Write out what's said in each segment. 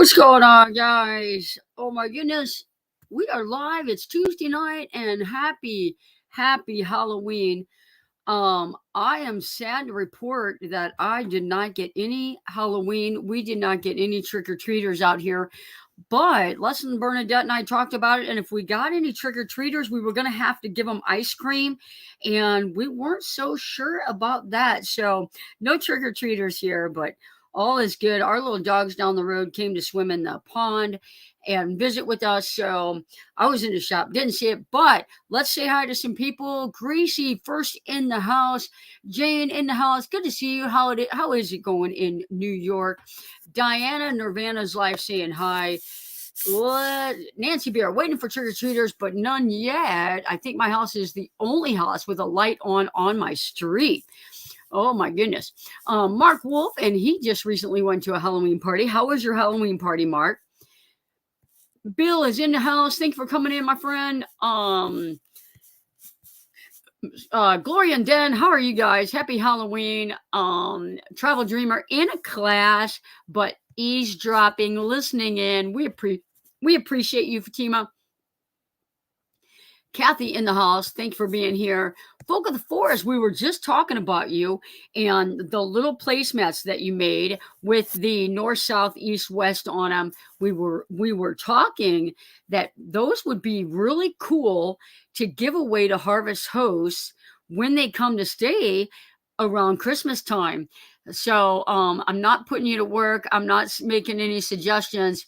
What's going on, guys? Oh my goodness, we are live. It's Tuesday night, and happy Halloween. I am sad to report that I did not get any Halloween. We did not get any trick or treaters out here. But Leslie Bernadette and I talked about it, and if we got any trick or treaters, we were going to have to give them ice cream, and we weren't so sure about that. So, no trick or treaters here, but all is good. Our little dogs down the road came to swim in the pond and visit with us. So, I was in the shop, didn't see it, but let's say hi to some people. Greasy first in the house, Jane in the house. Good to see you. How is it going in New York? Diana Nirvana's Life saying hi. What? Nancy Bear waiting for trick or treaters, but none yet. I think my house is the only house with a light on my street. Oh my goodness. Mark Wolf, and he just recently went to a Halloween party. How was your Halloween party, Mark? Bill is in the house. Thanks for coming in, my friend. Gloria and Den, how are you guys? Happy Halloween. Travel Dreamer in a class, but eavesdropping, listening in. We appreciate you, Fatima. Kathy in the house, thank you for being here. Folk of the Forest, we were just talking about you and the little placemats that you made with the north, south, east, west on them. We were talking that those would be really cool to give away to Harvest hosts when they come to stay around Christmas time. So I'm not putting you to work. I'm not making any suggestions.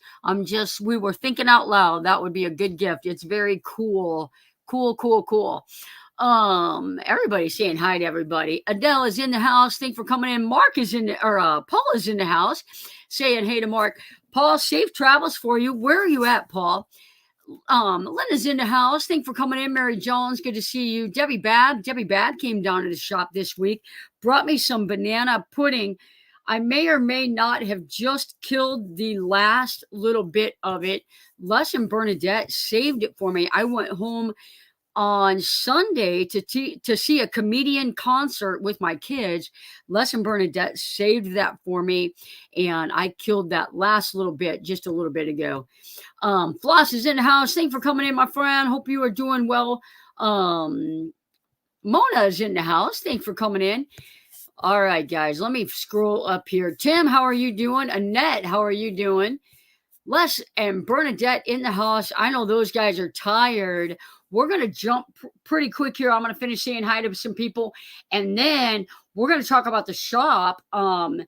We were thinking out loud. That would be a good gift. It's very cool. Cool. Everybody's saying hi to everybody. Adele is in the house. Thanks for coming in. Mark is Paul is in the house saying hey to Mark. Paul, safe travels for you. Where are you at, Paul? Linda's in the house. Thanks for coming in. Mary Jones, good to see you. Debbie Bad came down to the shop this week, brought me some banana pudding. I may or may not have just killed the last little bit of it. Les and Bernadette saved it for me. I went home on Sunday to see a comedian concert with my kids. Les and Bernadette saved that for me, and I killed that last little bit just a little bit ago. Floss is in the house. Thanks for coming in, my friend. Hope you are doing well. Mona is in the house. Thanks for coming in. All right, guys, let me scroll up here. Tim, how are you doing? Annette, how are you doing? Les and Bernadette in the house. I know those guys are tired. We're going to jump pretty quick here. I'm going to finish saying hi to some people, and then we're going to talk about the shop. We're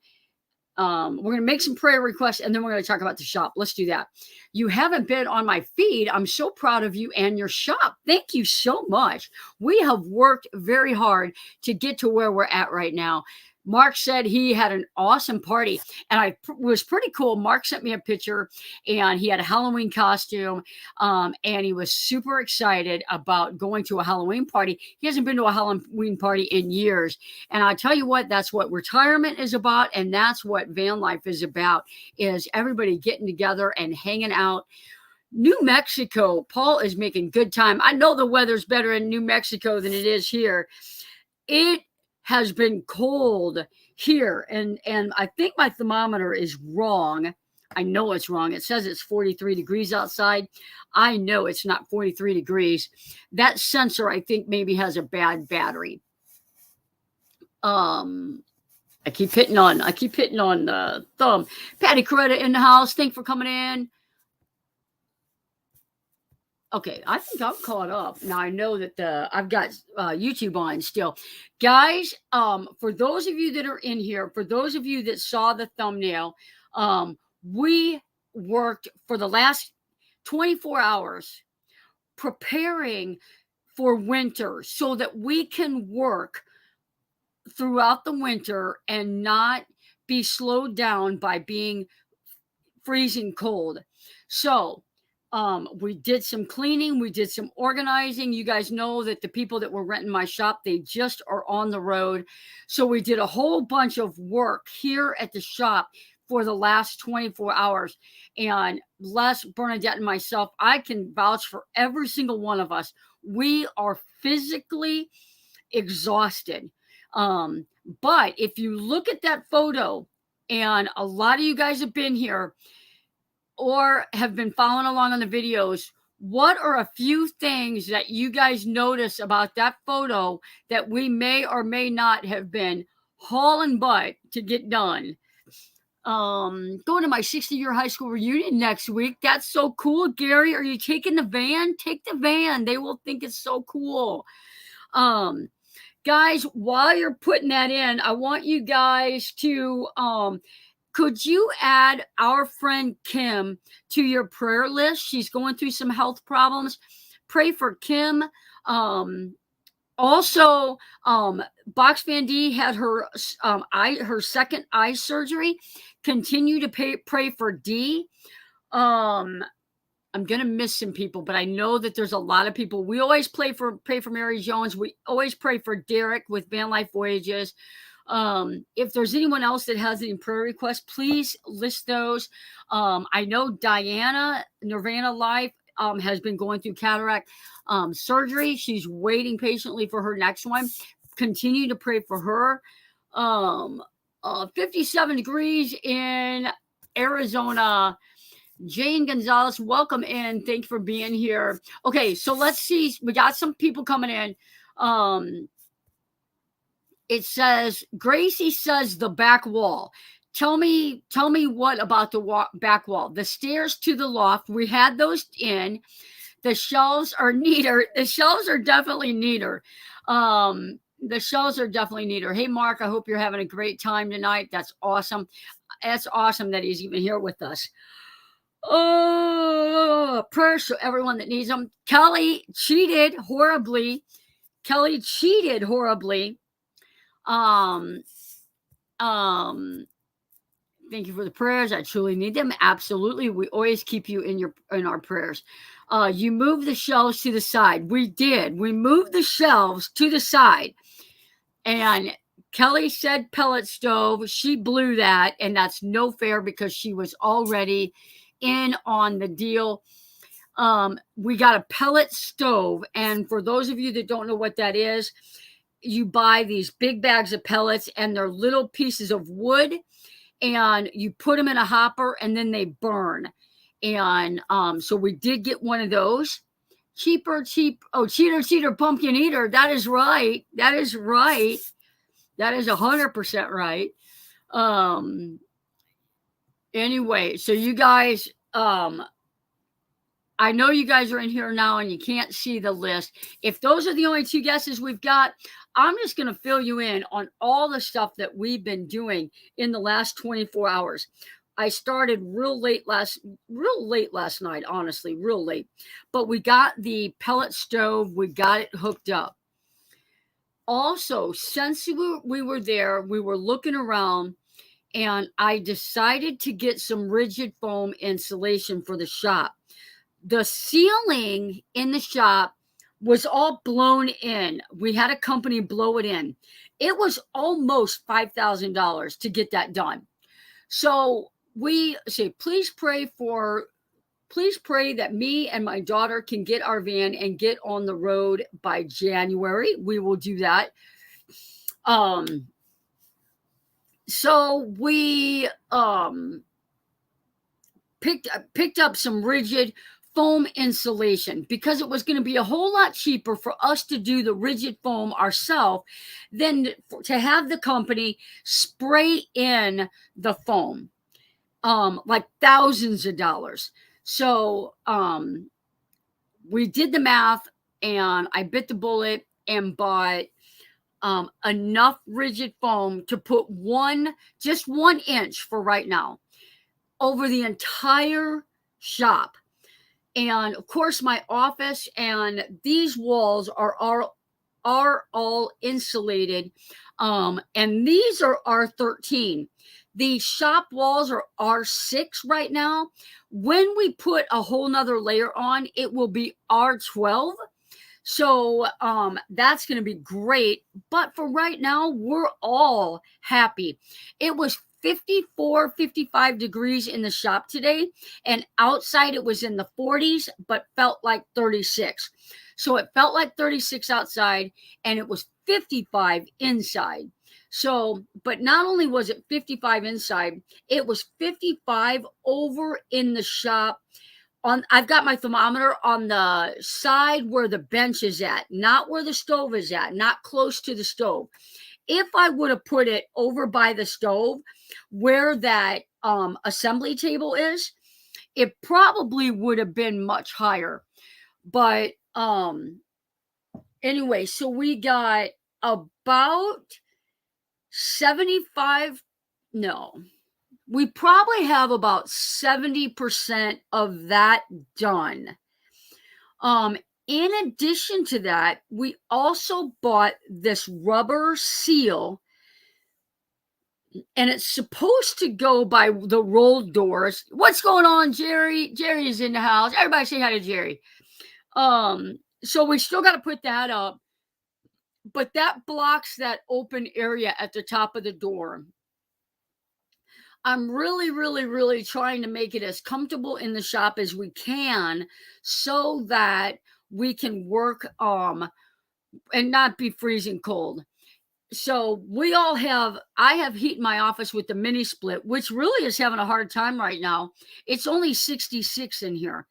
going to make some prayer requests, and then we're going to talk about the shop. Let's do that. You haven't been on my feed. I'm so proud of you and your shop. Thank you so much. We have worked very hard to get to where we're at right now. Mark said he had an awesome party, and it was pretty cool. Mark sent me a picture, and he had a Halloween costume, and he was super excited about going to a Halloween party. He hasn't been to a Halloween party in years, and I tell you what, that's what retirement is about, and that's what van life is about, is everybody getting together and hanging out. New Mexico, Paul is making good time. I know the weather's better in New Mexico than it is here. It has been cold here, and I think my thermometer is wrong. I know it's wrong. It says it's 43 degrees outside. I know it's not 43 degrees. That sensor, I think, maybe has a bad battery. I keep hitting on the thumb. Patty Coretta in the house. Thanks for coming in. Okay, I think I'm caught up. Now I know that I've got YouTube on still. Guys, for those of you that are in here, for those of you that saw the thumbnail, we worked for the last 24 hours preparing for winter so that we can work throughout the winter and not be slowed down by being freezing cold. So we did some cleaning. We did some organizing. You guys know that the people that were renting my shop, they just are on the road. So we did a whole bunch of work here at the shop for the last 24 hours. And Les, Bernadette, and myself, I can vouch for every single one of us. We are physically exhausted. But if you look at that photo, and a lot of you guys have been here, or have been following along on the videos, what are a few things that you guys notice about that photo that we may or may not have been hauling butt to get done? Going to my 60-year high school reunion next week. That's so cool. Gary, are you taking the van? Take the van. They will think it's so cool. Guys, while you're putting that in, I want you guys to could you add our friend Kim to your prayer list? She's going through some health problems. Pray for Kim. Also, Box Van D had her her second eye surgery. Continue to pray for D. I'm gonna miss some people, but I know that there's a lot of people. We always pray for Mary Jones. We always pray for Derek with Van Life Voyages. If there's anyone else that has any prayer requests, please list those. I know Diana, Nirvana Life, has been going through cataract surgery. She's waiting patiently for her next one. Continue to pray for her. 57 degrees in Arizona. Jane Gonzalez, welcome in. Thanks for being here. Okay, so let's see. We got some people coming in. It says, Gracie says the back wall. Tell me what about the back wall? The stairs to the loft, we had those in. The shelves are neater. The shelves are definitely neater. The shelves are definitely neater. Hey, Mark, I hope you're having a great time tonight. That's awesome. That's awesome that he's even here with us. Oh, prayers to everyone that needs them. Kelly cheated horribly. Thank you for the prayers. I truly need them. Absolutely. We always keep you in our prayers. You moved the shelves to the side. We did. We moved the shelves to the side. And Kelly said pellet stove. She blew that, and that's no fair because she was already in on the deal. We got a pellet stove, and for those of you that don't know what that is, you buy these big bags of pellets, and they're little pieces of wood, and you put them in a hopper, and then they burn. And so we did get one of those. Cheap. Oh, cheater, pumpkin eater. That is right. That is 100% right. Anyway, so you guys, I know you guys are in here now and you can't see the list. If those are the only two guesses we've got, I'm just going to fill you in on all the stuff that we've been doing in the last 24 hours. I started real late last night, honestly, real late. But we got the pellet stove, we got it hooked up. Also, since we were there, we were looking around, and I decided to get some rigid foam insulation for the shop. The ceiling in the shop was all blown in. We had a company blow it in. It was almost $5,000 to get that done. So we say, please pray that me and my daughter can get our van and get on the road by January. We will do that. So we picked up some rigid foam insulation because it was going to be a whole lot cheaper for us to do the rigid foam ourselves than to have the company spray in the foam, like thousands of dollars. So we did the math, and I bit the bullet and bought enough rigid foam to put just 1 inch for right now over the entire shop. And of course, my office and these walls are all insulated. And these are R13. The shop walls are R6 right now. When we put a whole nother layer on, it will be R12. So that's going to be great. But for right now, we're all happy. It was 54, 55 degrees in the shop today, and outside it was in the 40s, but felt like 36. So it felt like 36 outside, and it was 55 inside. So, but not only was it 55 inside, it was 55 over in the shop. I've got my thermometer on the side where the bench is at, not where the stove is at, not close to the stove. If I would have put it over by the stove where that assembly table is, it probably would have been much higher. But anyway, so we got about 75, no, we probably have about 70% of that done. In addition to that, we also bought this rubber seal, and it's supposed to go by the rolled doors. What's going on, Jerry? Jerry is in the house. Everybody say hi to Jerry. So we still got to put that up, but that blocks that open area at the top of the door. I'm really, really, really trying to make it as comfortable in the shop as we can so that we can work and not be freezing cold. So I have heat in my office with the mini split, which really is having a hard time right now. It's only 66 in here.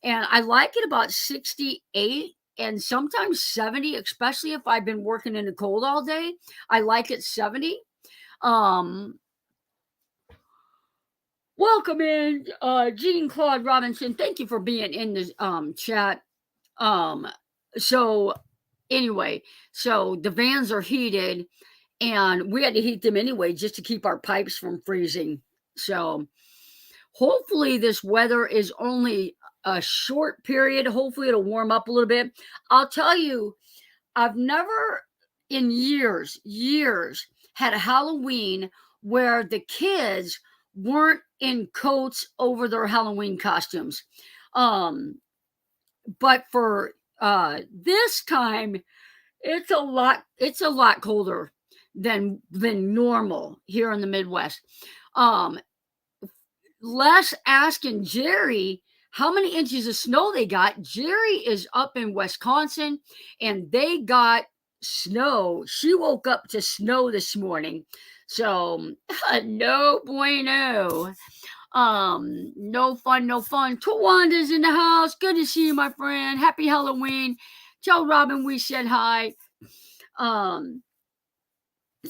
And I like it about 68 and sometimes 70, especially if I've been working in the cold all day. I like it 70. Welcome in, Jean Claude Robinson. Thank you for being in the chat. So anyway, so the vans are heated, and we had to heat them anyway just to keep our pipes from freezing. So hopefully this weather is only a short period. Hopefully it'll warm up a little bit. I'll tell you, I've never in years had a Halloween where the kids weren't in coats over their Halloween costumes. But for this time, it's a lot colder than normal here in the Midwest. Les asking Jerry how many inches of snow they got. Jerry is up in Wisconsin, and they got snow. She woke up to snow this morning. So no bueno. No fun, no fun. Tawanda's in the house. Good to see you, my friend. Happy Halloween. Tell Robin we said hi.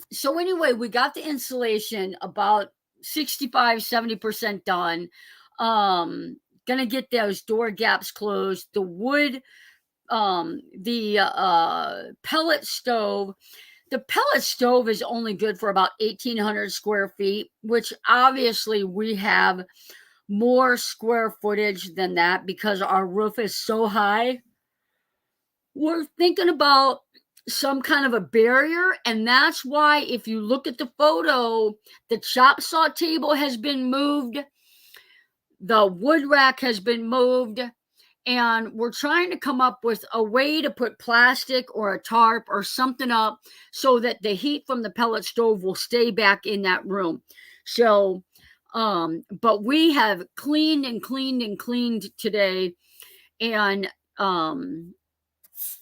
So anyway, we got the insulation about 65-70% done. Gonna get those door gaps closed. The wood, the pellet stove. The pellet stove is only good for about 1,800 square feet, which obviously we have more square footage than that because our roof is so high. We're thinking about some kind of a barrier, and that's why if you look at the photo, the chop saw table has been moved, the wood rack has been moved, and we're trying to come up with a way to put plastic or a tarp or something up so that the heat from the pellet stove will stay back in that room. So but we have cleaned today, and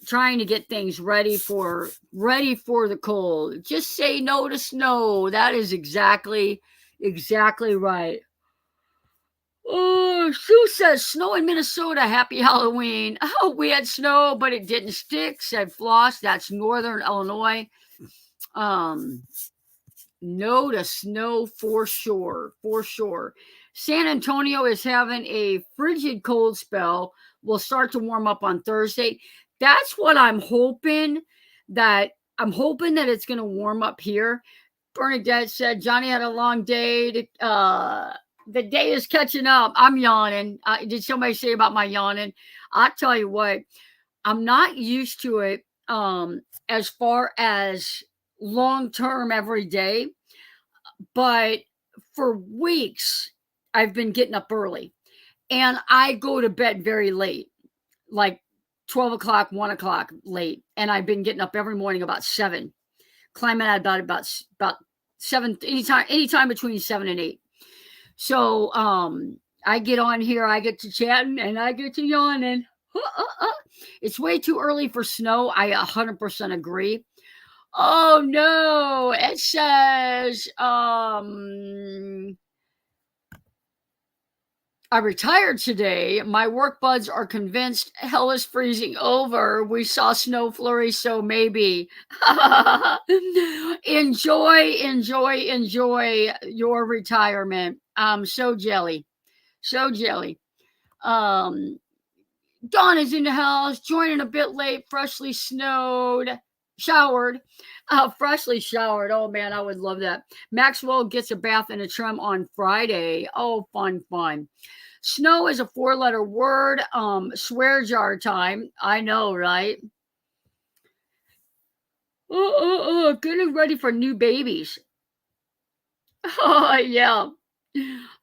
trying to get things ready for the cold. Just say no to snow. That is exactly right. Oh, Sue says snow in Minnesota. Happy Halloween. Oh, we had snow, but it didn't stick, said Floss. That's northern Illinois. No to snow for sure. San Antonio is having a frigid cold spell. Will start to warm up on Thursday. That's what I'm hoping that it's going to warm up here. Bernadette said Johnny had a long day. The day is catching up. I'm yawning. Did somebody say about my yawning? I'll tell you what, I'm not used to it as far as long-term every day. But for weeks, I've been getting up early. And I go to bed very late, like 12 o'clock, 1 o'clock late. And I've been getting up every morning about 7, climbing out about 7, anytime between 7 and 8. So I get on here, I get to chatting, and I get to yawning. It's way too early for snow. I 100% agree. Oh no, it says I retired today. My work buds are convinced hell is freezing over. We saw snow flurries, so maybe. Enjoy, enjoy, enjoy your retirement. I'm so jelly. So jelly. Um, Dawn is in the house, joining a bit late, showered. Freshly showered. Oh man, I would love that. Maxwell gets a bath and a trim on Friday. Oh, fun, fun. Snow is a four-letter word. Swear jar time. I know, right? Getting ready for new babies. Oh yeah.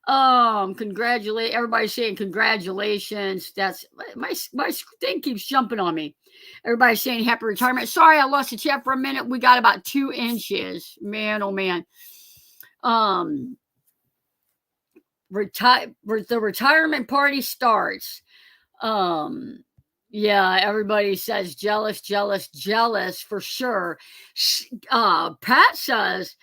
Congratulate everybody's saying congratulations. That's my thing keeps jumping on me. Everybody's saying happy retirement. Sorry, I lost the chat for a minute. We got about 2 inches. Man, oh man. Um, the retirement party starts. Um, yeah, everybody says jealous, jealous, jealous for sure. Pat says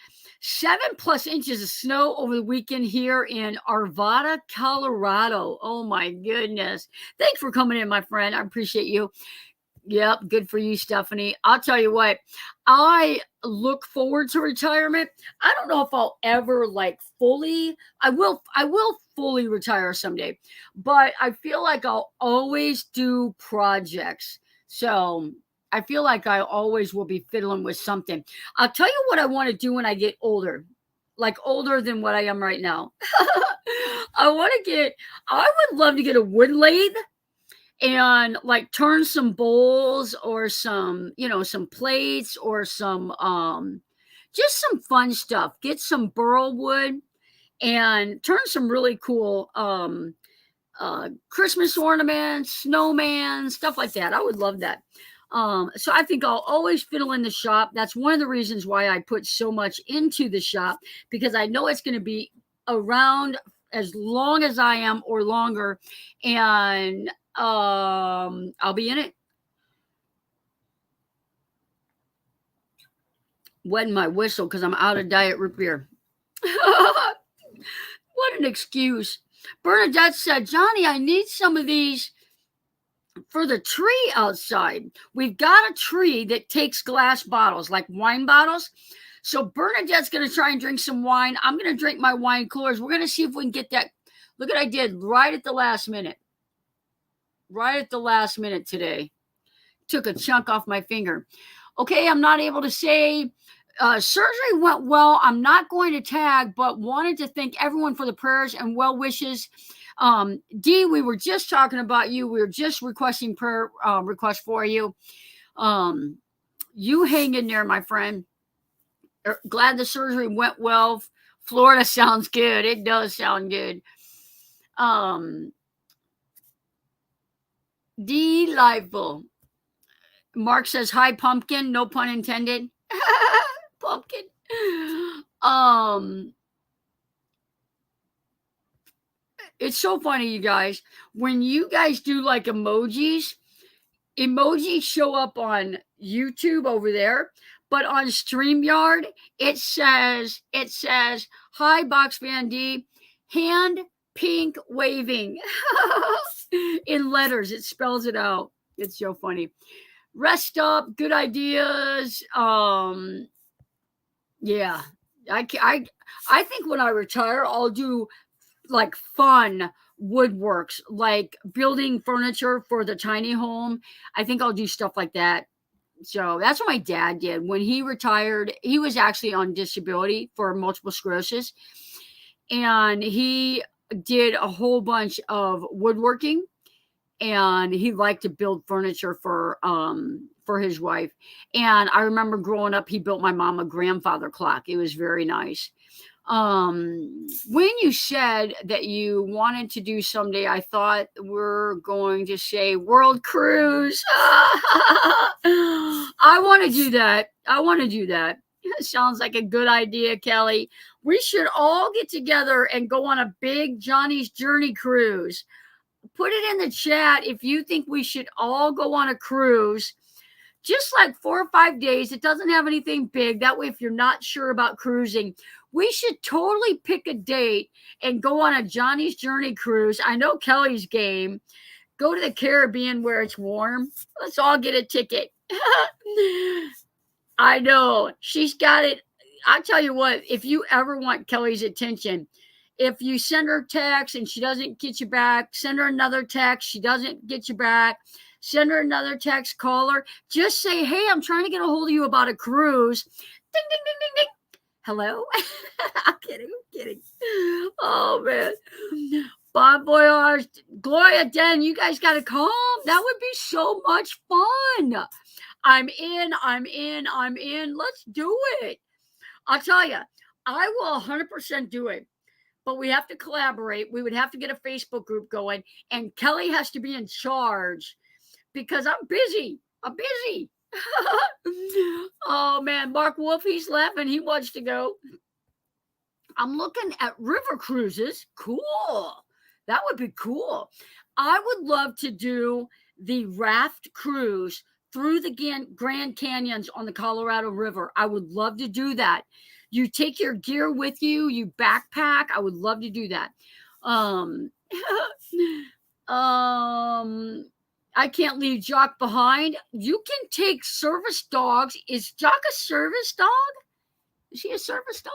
7+ inches of snow over the weekend here in Arvada, Colorado. Oh my goodness. Thanks for coming in, my friend. I appreciate you. Yep, good for you, Stephanie. I'll tell you what, I look forward to retirement. I don't know if I'll ever like fully, I will fully retire someday, but I feel like I'll always do projects. So I feel like I always will be fiddling with something. I'll tell you what I want to do when I get older, like older than what I am right now. I would love to get a wood lathe and like turn some bowls or some plates or some just some fun stuff. Get some burl wood and turn some really cool Christmas ornaments, snowman, stuff like that. I would love that. So I think I'll always fiddle in the shop. That's one of the reasons why I put so much into the shop, because I know it's going to be around as long as I am or longer. And I'll be in it. Wetting my whistle because I'm out of diet root beer. What an excuse. Bernadette said, Johnny, I need some of these for the tree outside. We've got a tree that takes glass bottles, like wine bottles. So Bernadette's going to try and drink some wine. I'm going to drink my wine coolers. We're going to see if we can get that. Look what I did right at the last minute. Right at the last minute today. Took a chunk off my finger. Okay, I'm not able to say surgery went well. I'm not going to tag, but wanted to thank everyone for the prayers and well wishes. Dee, we were just talking about you. We were just requesting prayer requests for you. You hang in there, my friend. Glad the surgery went well. Florida sounds good. It does sound good. Delightful. Mark says, hi, pumpkin. No pun intended. Pumpkin. It's so funny, you guys. When you guys do like emojis show up on YouTube over there, but on StreamYard, it says, hi, Box Van D, hand pink waving in letters. It spells it out. It's so funny. Rest up, good ideas. Yeah, I think when I retire, I'll do like fun woodworks, like building furniture for the tiny home. I think I'll do stuff like that. So that's what my dad did when he retired. He was actually on disability for multiple sclerosis, and he did a whole bunch of woodworking, and he liked to build furniture for his wife. And I remember growing up, he built my mom a grandfather clock. It was very nice. When you said that you wanted to do someday, I thought we're going to say world cruise. I want to do that. Sounds like a good idea, Kelly. We should all get together and go on a big Johnny's Journey cruise. Put it in the chat if you think we should all go on a cruise just like 4 or 5 days. It doesn't have anything big. That way, if you're not sure about cruising, we should totally pick a date and go on a Johnny's Journey cruise. I know Kelly's game. Go to the Caribbean where it's warm. Let's all get a ticket. I know. She's got it. I'll tell you what, if you ever want Kelly's attention, if you send her text and she doesn't get you back, send her another text, she doesn't get you back, send her another text, call her, just say, hey, I'm trying to get a hold of you about a cruise. Ding, ding, ding, ding, ding. Hello? I'm kidding. Oh, man. Bon voyage. Gloria, Den, you guys got to come. That would be so much fun. I'm in. Let's do it. I'll tell you, I will 100% do it. But we have to collaborate. We would have to get a Facebook group going. And Kelly has to be in charge because I'm busy. Oh, man. Mark Wolf, he's laughing. He wants to go. I'm looking at river cruises. Cool. That would be cool. I would love to do the raft cruise through the Grand Canyons on the Colorado River. I would love to do that. You take your gear with you, you backpack. I would love to do that. I can't leave Jock behind. You can take service dogs. Is Jock a service dog? Is he a service dog?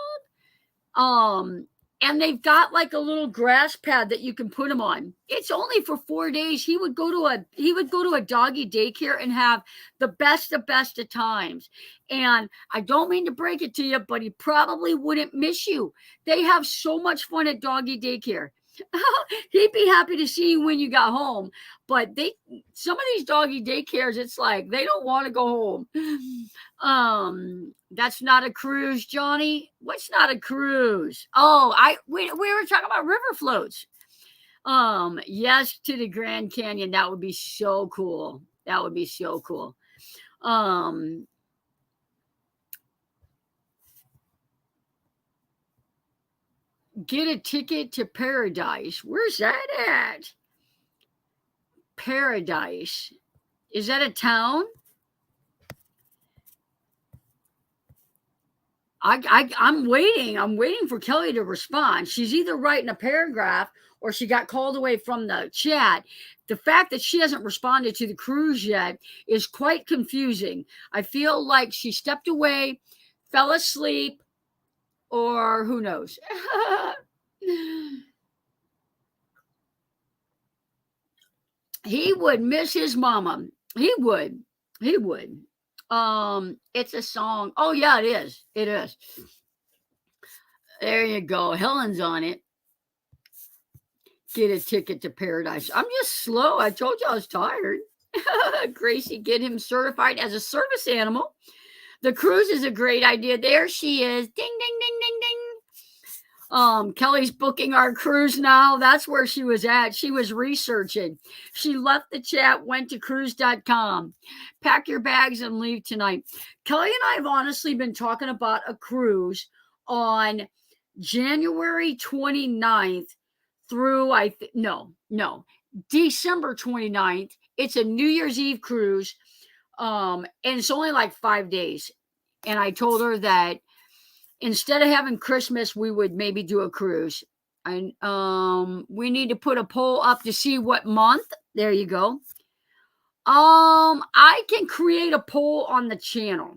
And they've got like a little grass pad that you can put him on. It's only for 4 days. He would go to a doggy daycare and have the best of times. And I don't mean to break it to you, but he probably wouldn't miss you. They have so much fun at doggy daycare. He'd be happy to see you when you got home. But some of these doggy daycares, it's like they don't want to go home. That's not a cruise, Johnny. What's not a cruise? Oh, we were talking about river floats. Yes, to the Grand Canyon. That would be so cool. Get a ticket to Paradise. Where's that at? Paradise. Is that a town? I'm waiting. I'm waiting for Kelly to respond. She's either writing a paragraph or she got called away from the chat. The fact that she hasn't responded to the cruise yet is quite confusing. I feel like she stepped away, fell asleep, or who knows. He would miss his mama. He would. It's a song. Oh yeah, it is. There you go. Helen's on it. Get a ticket to Paradise. I'm just slow. I told you I was tired. Gracie, get him certified as a service animal. The cruise is a great idea. There she is. Ding, ding, ding, ding, ding. Kelly's booking our cruise now. That's where she was at. She was researching. She left the chat, went to cruise.com. Pack your bags and leave tonight. Kelly and I have honestly been talking about a cruise on January 29th through December 29th. It's a New Year's Eve cruise. And it's only like 5 days. And I told her that instead of having Christmas, we would maybe do a cruise. And we need to put a poll up to see what month. There you go. I can create a poll on the channel,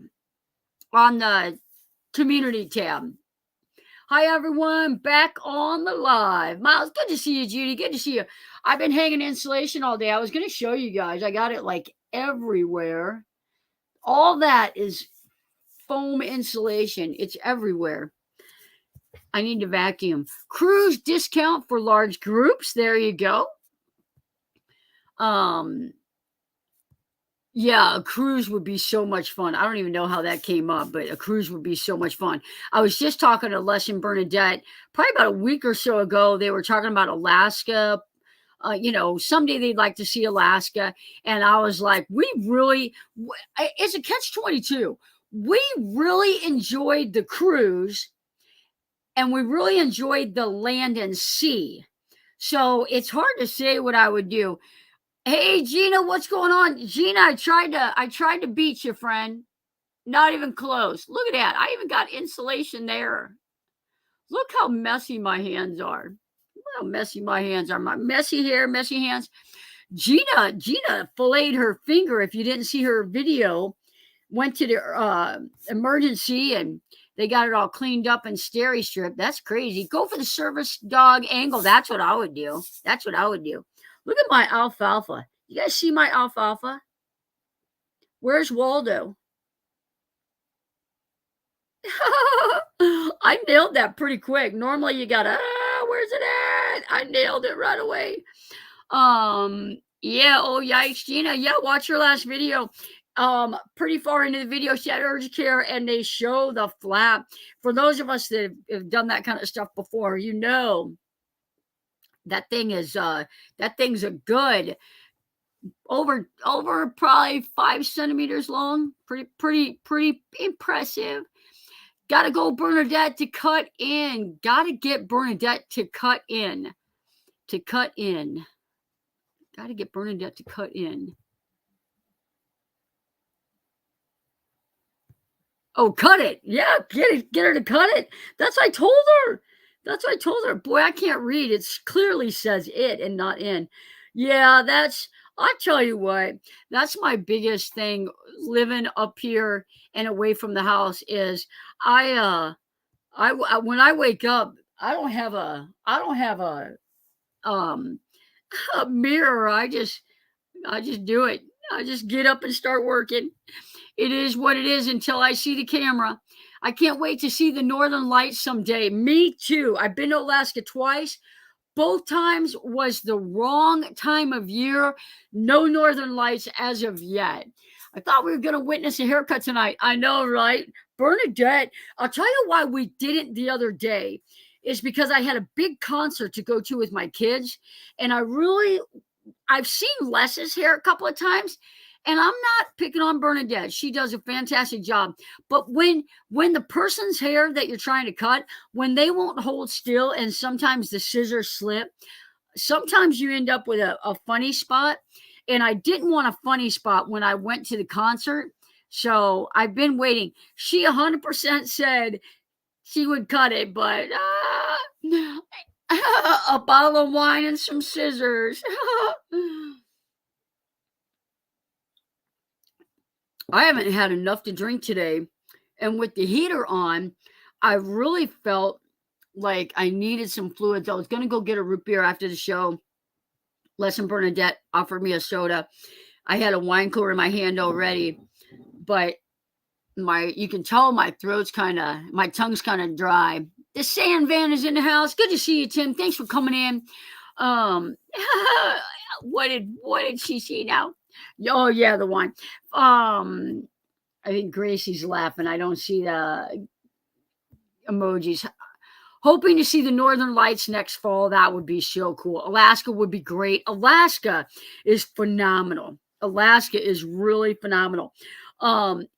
on the community tab. Hi, everyone. Back on the live. Miles, good to see you, Judy. Good to see you. I've been hanging insulation all day. I was going to show you guys. I got it like everywhere. All that is foam insulation. It's everywhere. I need to vacuum. Cruise discount for large groups. There you go. Yeah, a cruise would be so much fun. I don't even know how that came up, but a cruise would be so much fun. I was just talking to Les and Bernadette probably about a week or so ago. They were talking about Alaska. Someday they'd like to see Alaska. And I was like, it's a catch-22. We really enjoyed the cruise and we really enjoyed the land and sea. So it's hard to say what I would do. Hey, Gina, what's going on? Gina, I tried to beat you, friend. Not even close. Look at that. I even got insulation there. Look how messy my hands are. Look how messy my hands are. My messy hair, messy hands. Gina filleted her finger. If you didn't see her video, went to the emergency and they got it all cleaned up and steri stripped. That's crazy. Go for the service dog angle. That's what I would do. That's what I would do. Look at my alfalfa. You guys see my alfalfa? Where's Waldo? I nailed that pretty quick. Normally you gotta, where's it at? I nailed it right away. Yeah, oh yikes, Gina. Yeah, watch your last video. Pretty far into the video, she had urgent care and they show the flap. For those of us that have done that kind of stuff before, you know that thing's a good over probably 5 centimeters long. Pretty impressive. Gotta go Bernadette to cut in. Gotta get Bernadette to cut in. To cut in. Gotta get Bernadette to cut in. Oh, cut it. Yeah, get her to cut it. That's what I told her. That's what I told her. Boy, I can't read. It clearly says it and not in. Yeah, I tell you what, that's my biggest thing living up here and away from the house is when I wake up, I don't have um a mirror. I just do it. I just get up and start working. It is what it is until I see the camera. I can't wait to see the northern lights someday. Me too. I've been to Alaska twice. Both times was the wrong time of year. No northern lights as of yet. I thought we were going to witness a haircut tonight. I know, right? Bernadette, I'll tell you why we didn't the other day. Is because I had a big concert to go to with my kids. And I've seen Les's hair a couple of times. And I'm not picking on Bernadette. She does a fantastic job. But when the person's hair that you're trying to cut, when they won't hold still and sometimes the scissors slip, sometimes you end up with a funny spot. And I didn't want a funny spot when I went to the concert. So I've been waiting. She 100% said she would cut it, but a bottle of wine and some scissors. I haven't had enough to drink today. And with the heater on, I really felt like I needed some fluids. I was going to go get a root beer after the show. Les and Bernadette offered me a soda. I had a wine cooler in my hand already, but you can tell my tongue's kind of dry. The sand van is in the house. Good to see you, Tim. Thanks for coming in. What did she see now? Oh yeah, the wine. I think Gracie's laughing. I don't see the emojis. Hoping to see the northern lights next fall. That would be so cool. Alaska would be great. Alaska is phenomenal. Alaska is really phenomenal.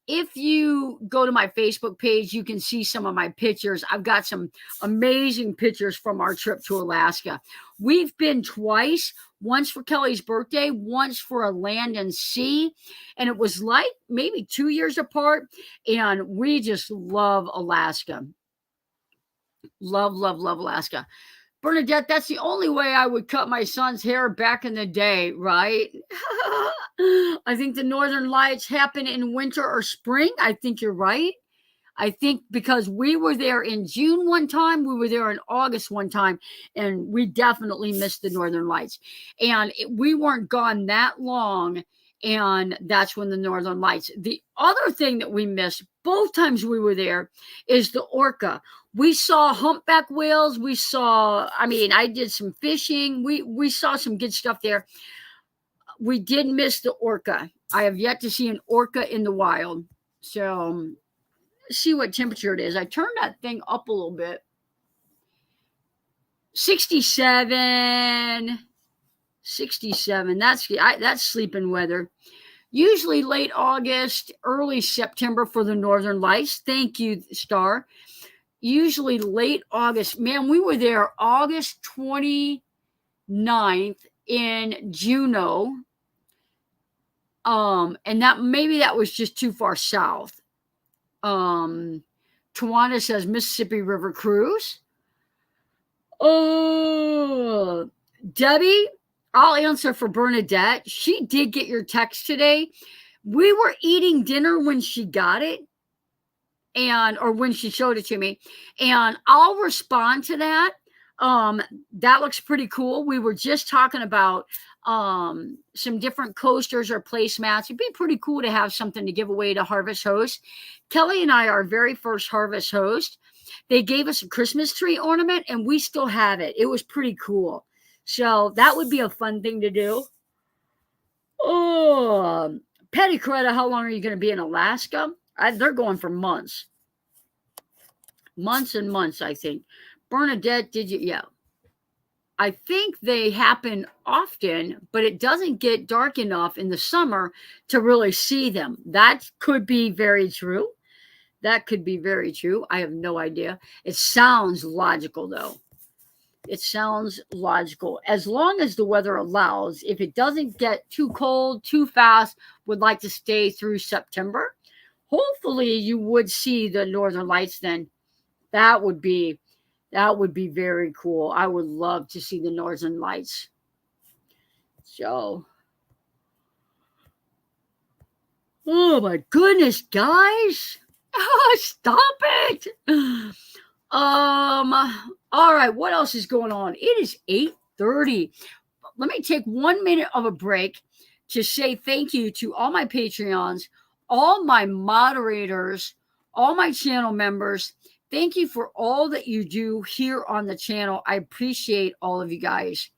If you go to my Facebook page, you can see some of my pictures. I've got some amazing pictures from our trip to Alaska. We've been twice, once for Kelly's birthday, once for a land and sea. And it was like maybe 2 years apart. And we just love Alaska. Love Alaska. Bernadette, that's the only way I would cut my son's hair back in the day, right? I think the northern lights happen in winter or spring. I think you're right. I think because we were there in June one time, we were there in August one time, and we definitely missed the northern lights. And we weren't gone that long, and that's when the northern lights. The other thing that we missed both times we were there is the orca. We saw humpback whales. I did some fishing. We saw some good stuff there. We did miss the orca. I have yet to see an orca in the wild. So see what temperature it is. I turned that thing up a little bit. 67. That's sleeping weather. Usually late August, early September for the northern lights. Thank you, Star. Usually late August. Man, we were there August 29th in Juneau. And that maybe that was just too far south. Um, Tawana says Mississippi River Cruise. Oh, Debbie, I'll answer for Bernadette. She did get your text today. We were eating dinner when she got it, and or when she showed it to me, and I'll respond to that. um that looks pretty cool. We were just talking about some different coasters or placemats. It'd be pretty cool to have something to give away to Harvest Host. Kelly and I are very first Harvest Host. They gave us a Christmas tree ornament and we still have it. It was pretty cool. So that would be a fun thing to do. Oh, Petty Coretta, how long are you going to be in Alaska? They're going for months. Months and months, I think. Bernadette, did you? Yeah. I think they happen often, but it doesn't get dark enough in the summer to really see them. That could be very true. That could be very true. I have no idea. It sounds logical, though. It sounds logical. As long as the weather allows, if it doesn't get too cold, too fast, would like to stay through September. Hopefully, you would see the Northern Lights then. That would be very cool. I would love to see the Northern Lights. So, oh my goodness, guys. Oh, stop it. All right, what else is going on? It is 8:30. Let me take 1 minute of a break to say thank you to all my Patreons, all my moderators, all my channel members. Thank you for all that you do here on the channel. I appreciate all of you guys.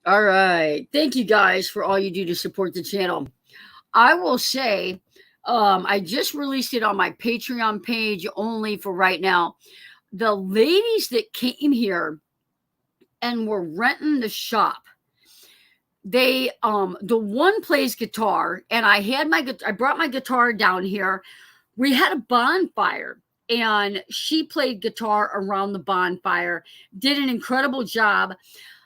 All right. Thank you guys for all you do to support the channel. I will say, I just released it on my Patreon page only for right now. The ladies that came here and were renting the shop, they the one plays guitar, and I brought my guitar down here. We had a bonfire and she played guitar around the bonfire, did an incredible job.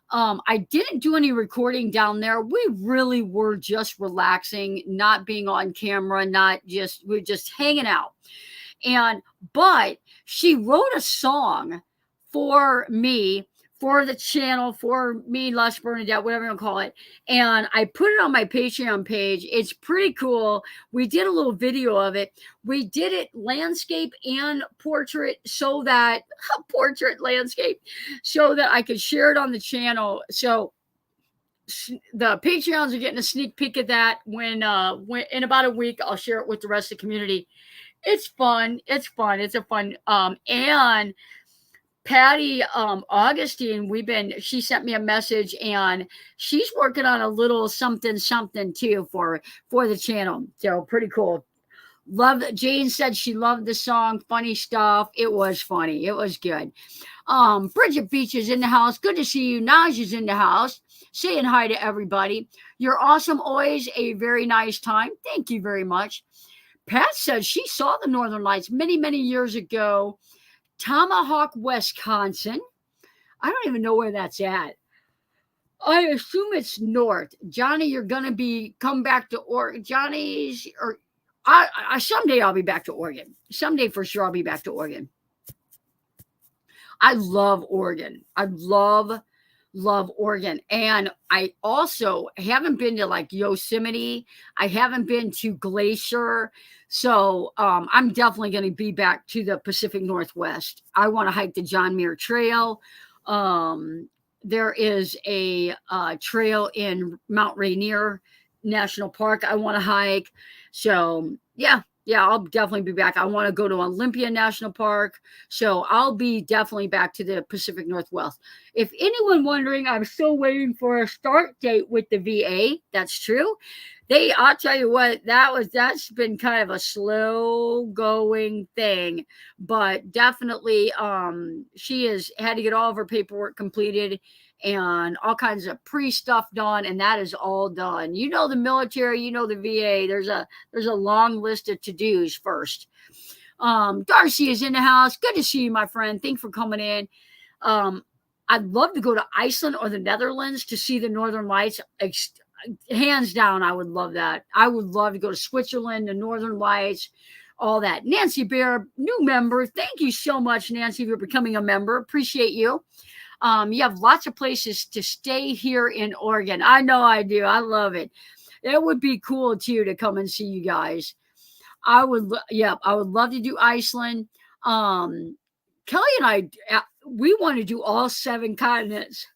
I didn't do any recording down there. We really were just relaxing, not being on camera, we're just hanging out. But she wrote a song for me, for the channel, for me, Lush Bernadette, whatever you want to call it. And I put it on my Patreon page. It's pretty cool. We did a little video of it. We did it landscape and portrait portrait landscape so that I could share it on the channel. So the Patreons are getting a sneak peek of that when in about a week, I'll share it with the rest of the community. It's fun. It's fun. It's a fun, and Patty Augustine, she sent me a message and she's working on a little something too for the channel. So pretty cool. Jane said she loved the song, funny stuff. It was funny. It was good. Bridget Beach is in the house. Good to see you. Naj is in the house. Saying hi to everybody. You're awesome. Always a very nice time. Thank you very much. Pat said she saw the Northern Lights many, many years ago. Tomahawk, Wisconsin. I don't even know where that's at. I assume it's north. Johnny, you're gonna come back to Oregon. Someday I'll be back to Oregon. Someday for sure I'll be back to Oregon. I love Oregon. I love Oregon. And I also haven't been to like Yosemite. I haven't been to Glacier. So I'm definitely going to be back to the Pacific Northwest. I want to hike the John Muir Trail. There is a trail in Mount Rainier National Park I want to hike. So yeah, Yeah, I'll definitely be back. I want to go to Olympia National Park. So I'll be definitely back to the Pacific Northwest. If anyone wondering, I'm still waiting for a start date with the VA. That's true. I'll tell you what, that's been kind of a slow going thing, but definitely, she has had to get all of her paperwork completed and all kinds of pre stuff done, and that is all done. You know, the military, you know, the VA, there's a long list of to-dos first. Darcy is in the house. Good to see you, my friend. Thanks for coming in. Um, I'd love to go to Iceland or the Netherlands to see the Northern Lights. Hands down, I would love that. I would love to go to Switzerland, the Northern Lights, all that. Nancy Bear, new member. Thank you so much, Nancy, for becoming a member. Appreciate you. You have lots of places to stay here in Oregon. I know I do. I love it. It would be cool too to come and see you guys. I would love to do Iceland. Kelly and we want to do all 7 continents.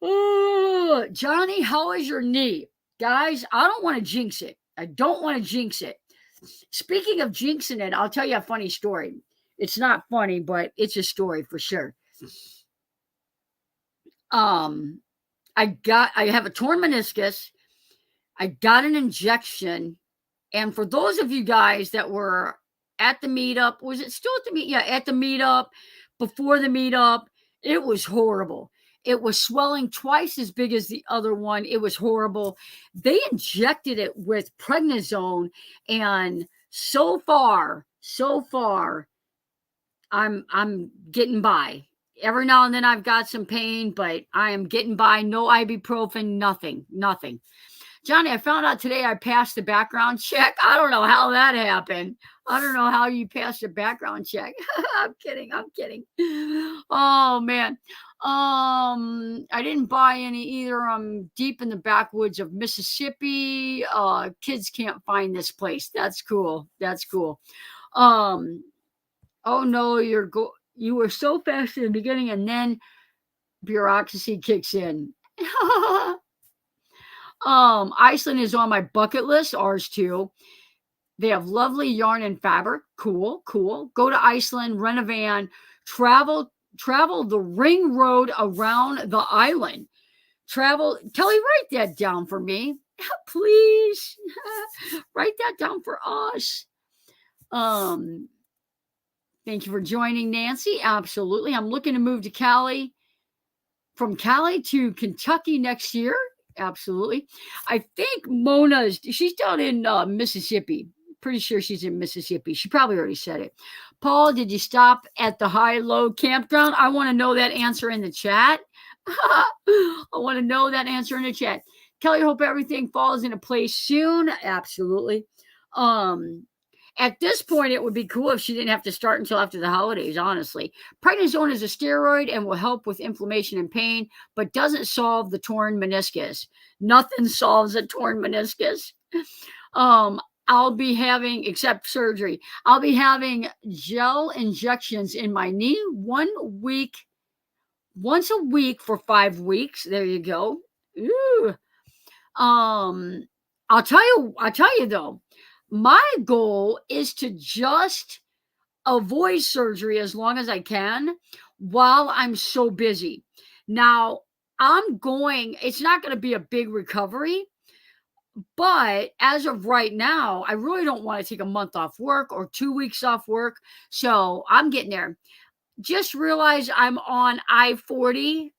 Oh, Johnny, how is your knee? Guys, I don't want to jinx it. I don't want to jinx it. Speaking of jinxing it, I'll tell you a funny story. It's not funny, but it's a story for sure. I have a torn meniscus. I got an injection. And for those of you guys that were at the meetup, was it still at the meet? Yeah, at the meetup, before the meetup, it was horrible. It was swelling twice as big as the other one. It was horrible. They injected it with prednisone, and so far, I'm getting by. Every now and then I've got some pain, but I am getting by. No ibuprofen, nothing. Johnny, I found out today I passed the background check. I don't know how that happened. I don't know how you passed the background check. I'm kidding. Oh man. I didn't buy any either. I'm deep in the backwoods of Mississippi. Kids can't find this place. That's cool. Oh no, you were so fast in the beginning and then bureaucracy kicks in. Iceland is on my bucket list, ours too. They have lovely yarn and fabric. Cool. Go to Iceland, rent a van, travel the ring road around the island. Kelly, write that down for me. Please. Write that down for us. Thank you for joining, Nancy. Absolutely. I'm looking to move to Cali. From Cali to Kentucky next year. Absolutely. I think she's down in Mississippi. Pretty sure she's in Mississippi. She probably already said it. Paul, did you stop at the high-low campground? I want to know that answer in the chat. I want to know that answer in the chat. Kelly, hope everything falls into place soon. Absolutely. At this point, it would be cool if she didn't have to start until after the holidays, honestly. Prednisone is a steroid and will help with inflammation and pain, but doesn't solve the torn meniscus. Nothing solves a torn meniscus. I'll be having, except surgery, I'll be having gel injections in my knee once a week for 5 weeks. There you go. Ooh. I'll tell you though, my goal is to just avoid surgery as long as I can while I'm so busy. Now, it's not going to be a big recovery, but as of right now, I really don't want to take a month off work or 2 weeks off work. So I'm getting there. Just realize I'm on I-40.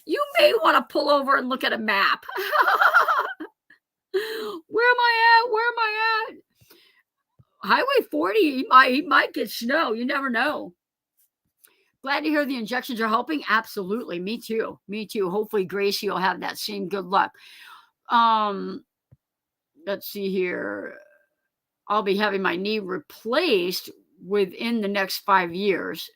You may want to pull over and look at a map. Where am I at? Highway 40, he might get snow. You never know. Glad to hear the injections are helping. Absolutely. Me too. Hopefully Gracie will have that same good luck. Let's see here. I'll be having my knee replaced within the next 5 years.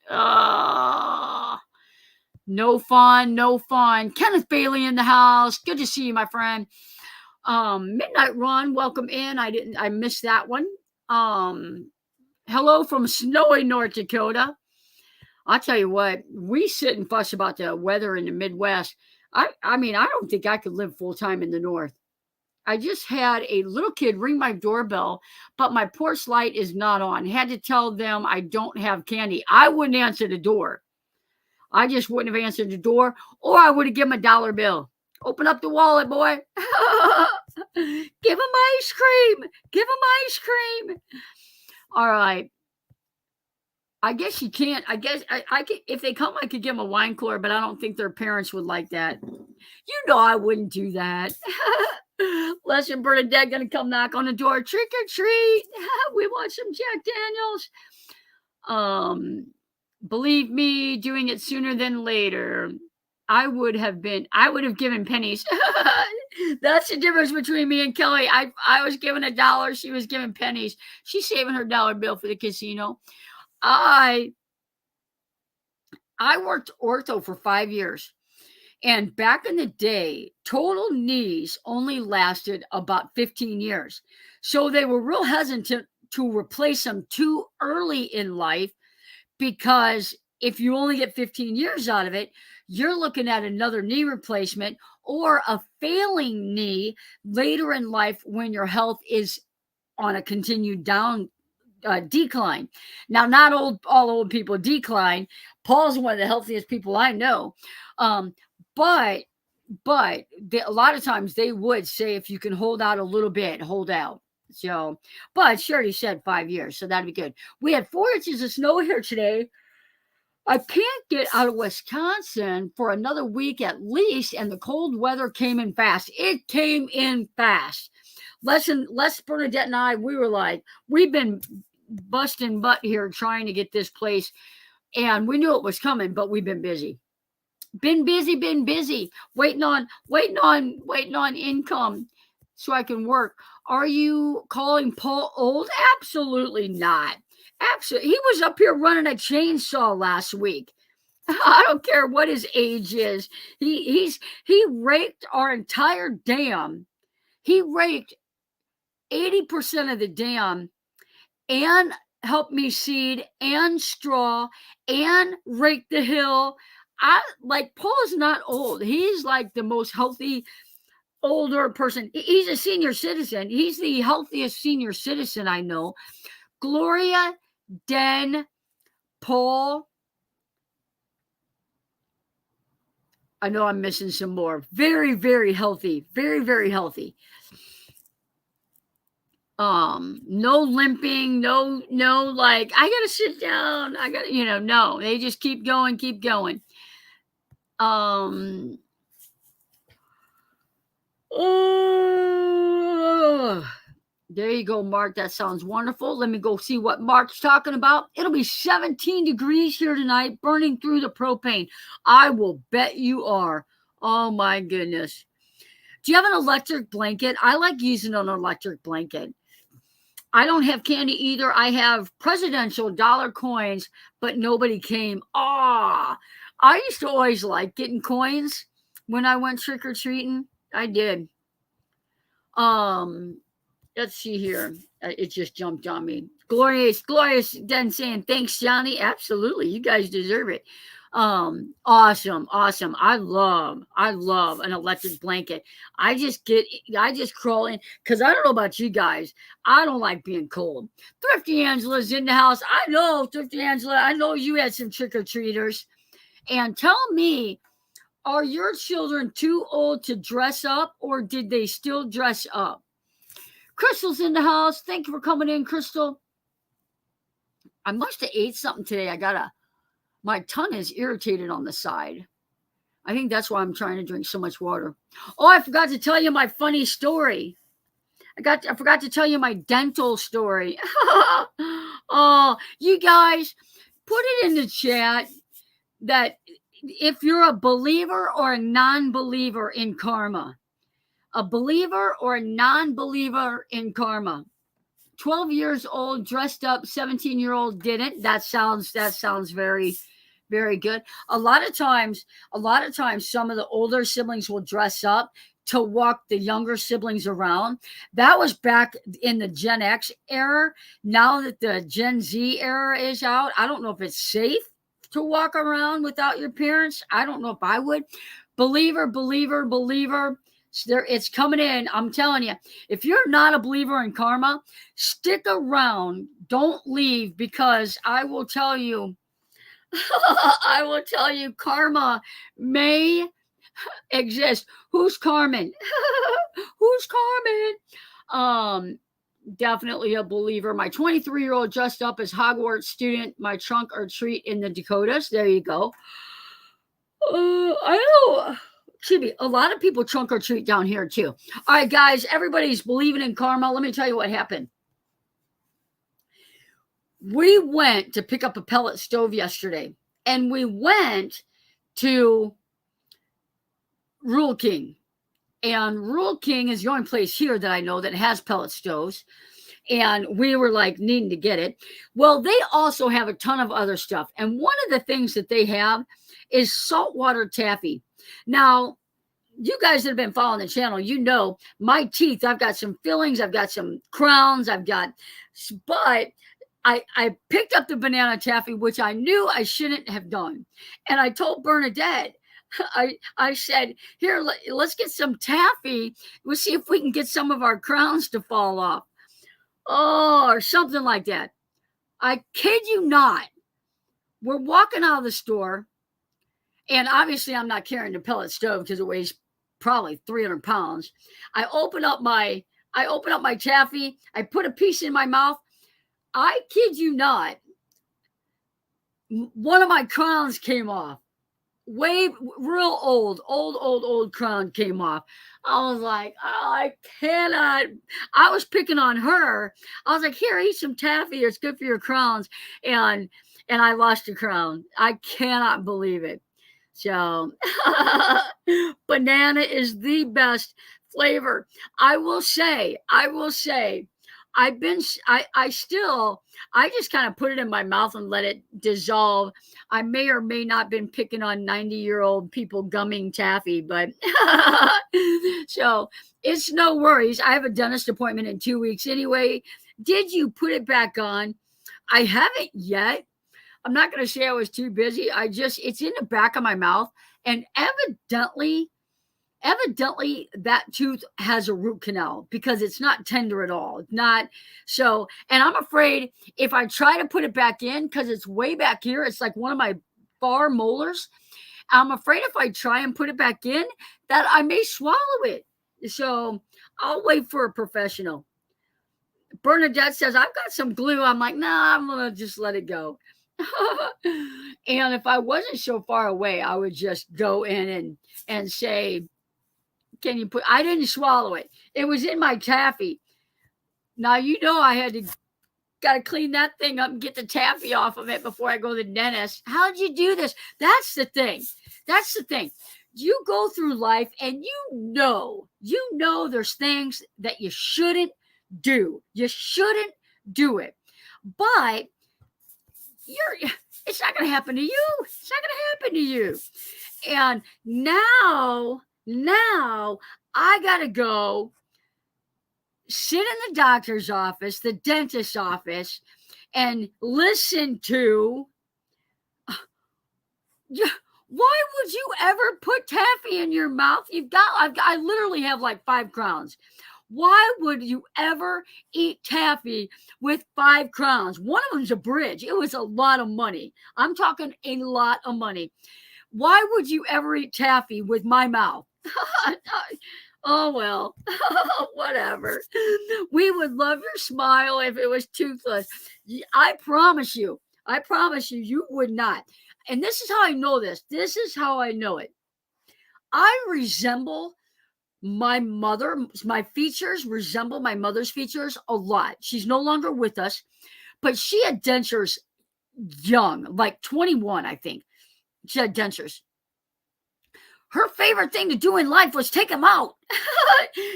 No fun. Kenneth Bailey in the house. Good to see you, my friend. Midnight Run, welcome in. I missed that one. Hello from snowy North Dakota. I'll tell you what, we sit and fuss about the weather in the Midwest. I mean, I don't think I could live full time in the North. I just had a little kid ring my doorbell, but my porch light is not on. Had to tell them I don't have candy. I wouldn't answer the door. I just wouldn't have answered the door, or I would have given him a dollar bill. Open up the wallet, boy. Give him ice cream. Give him ice cream. All right. I guess you can't. I guess I could, if they come, I could give them a wine cooler, but I don't think their parents would like that. You know, I wouldn't do that. Les and Bernadette gonna come knock on the door. Trick or treat. We want some Jack Daniels. Believe me, doing it sooner than later. I would have given pennies. That's the difference between me and Kelly. I was given $1, she was given pennies. She's saving her dollar bill for the casino. I worked ortho for 5 years. And back in the day, total knees only lasted about 15 years. So they were real hesitant to replace them too early in life, because if you only get 15 years out of it, you're looking at another knee replacement or a failing knee later in life when your health is on a continued decline. Now, not all old people decline. Paul's one of the healthiest people I know. But a lot of times they would say, if you can hold out a little bit, hold out. So, but she already said 5 years, so that'd be good. We had 4 inches of snow here today. I can't get out of Wisconsin for another week at least, and the cold weather came in fast. It came in fast. Les, Bernadette, and I, we were like, we've been busting butt here trying to get this place, and we knew it was coming, but we've been busy. Been busy, waiting on income so I can work. Are you calling Paul old? Absolutely not. Absolutely. He was up here running a chainsaw last week. I don't care what his age is. He raked our entire dam. He raked 80% of the dam and helped me seed and straw and rake the hill. Paul is not old. He's like the most healthy older person. He's a senior citizen. He's the healthiest senior citizen I know. Gloria, Den, Paul. I know I'm missing some more. Very, very healthy. Very, very healthy. No limping, no, like, I gotta sit down. I gotta, no, they just keep going. Oh, there you go, Mark. That sounds wonderful. Let me go see what Mark's talking about. It'll be 17 degrees here tonight, burning through the propane. I will bet you are. Oh, my goodness. Do you have an electric blanket? I like using an electric blanket. I don't have candy either. I have presidential dollar coins, but nobody came. I used to always like getting coins when I went trick-or-treating. I did. Let's see here. It just jumped on me. Glorious then saying, thanks, Johnny. Absolutely. You guys deserve it. Awesome. I love an electric blanket. I just crawl in, because I don't know about you guys. I don't like being cold. Thrifty Angela's in the house. I know, Thrifty Angela. I know you had some trick-or-treaters. And tell me, are your children too old to dress up, or did they still dress up? Crystal's in the house. Thank you for coming in, Crystal. I must have ate something today. My tongue is irritated on the side. I think that's why I'm trying to drink so much water. Oh, I forgot to tell you my funny story. I forgot to tell you my dental story. Oh, you guys, put it in the chat that if you're a believer or a non-believer in karma. A believer or a non-believer in karma. 12 years old, dressed up, 17-year-old didn't. That sounds very, very good. A lot of times, some of the older siblings will dress up to walk the younger siblings around. That was back in the Gen X era. Now that the Gen Z era is out, I don't know if it's safe to walk around without your parents. I don't know if I would. Believer. It's coming in. I'm telling you, if you're not a believer in karma, stick around. Don't leave, because I will tell you, I will tell you, karma may exist. Who's Carmen? Who's Carmen? Definitely a believer. My 23-year-old dressed up as Hogwarts student, my trunk or treat in the Dakotas. There you go. I know. Excuse me. A lot of people trunk or treat down here too. All right, guys. Everybody's believing in karma. Let me tell you what happened. We went to pick up a pellet stove yesterday, and we went to Rural King. And Rural King is the only place here that I know that has pellet stoves. And we were like needing to get it. Well, they also have a ton of other stuff. And one of the things that they have is saltwater taffy. Now, you guys that have been following the channel, you know my teeth. I've got some fillings. I've got some crowns. But I picked up the banana taffy, which I knew I shouldn't have done. And I told Bernadette, I said, here, let's get some taffy. We'll see if we can get some of our crowns to fall off. Oh, or something like that. I kid you not. We're walking out of the store, and obviously I'm not carrying the pellet stove because it weighs probably 300 pounds. I open up my taffy. I put a piece in my mouth. I kid you not. One of my crowns came off. Real old crown came off. I was like, oh, I cannot. I was picking on her. I was like, here, eat some taffy. It's good for your crowns. And I lost a crown. I cannot believe it. So banana is the best flavor. I will say, I just kind of put it in my mouth and let it dissolve. I may or may not been picking on 90-year-old people gumming taffy, but so it's no worries. I have a dentist appointment in 2 weeks anyway. Did you put it back on? I haven't yet. I'm not going to say I was too busy. It's in the back of my mouth, and evidently that tooth has a root canal because it's not tender at all. It's not so, and I'm afraid if I try to put it back in, because it's way back here, it's like one of my far molars. I'm afraid if I try and put it back in, that I may swallow it. So I'll wait for a professional. Bernadette says, I've got some glue. I'm like, nah, I'm going to just let it go. And if I wasn't so far away, I would just go in and say, can you I didn't swallow it. It was in my taffy. Now, you know, got to clean that thing up and get the taffy off of it before I go to the dentist. How did you do this? That's the thing. You go through life and you know there's things that you shouldn't do. You shouldn't do it. But it's not going to happen to you. It's not going to happen to you. And now I got to go sit in the doctor's office, the dentist's office, and listen to, why would you ever put taffy in your mouth? I literally have like 5 crowns. Why would you ever eat taffy with 5 crowns? One of them's a bridge. It was a lot of money. I'm talking a lot of money. Why would you ever eat taffy with my mouth? Oh, well, whatever. We would love your smile if it was toothless. I promise you, you would not. And this is how I know this. This is how I know it. I resemble my mother. My features resemble my mother's features a lot. She's no longer with us, but she had dentures young, like 21, I think. She had dentures. Her favorite thing to do in life was take them out.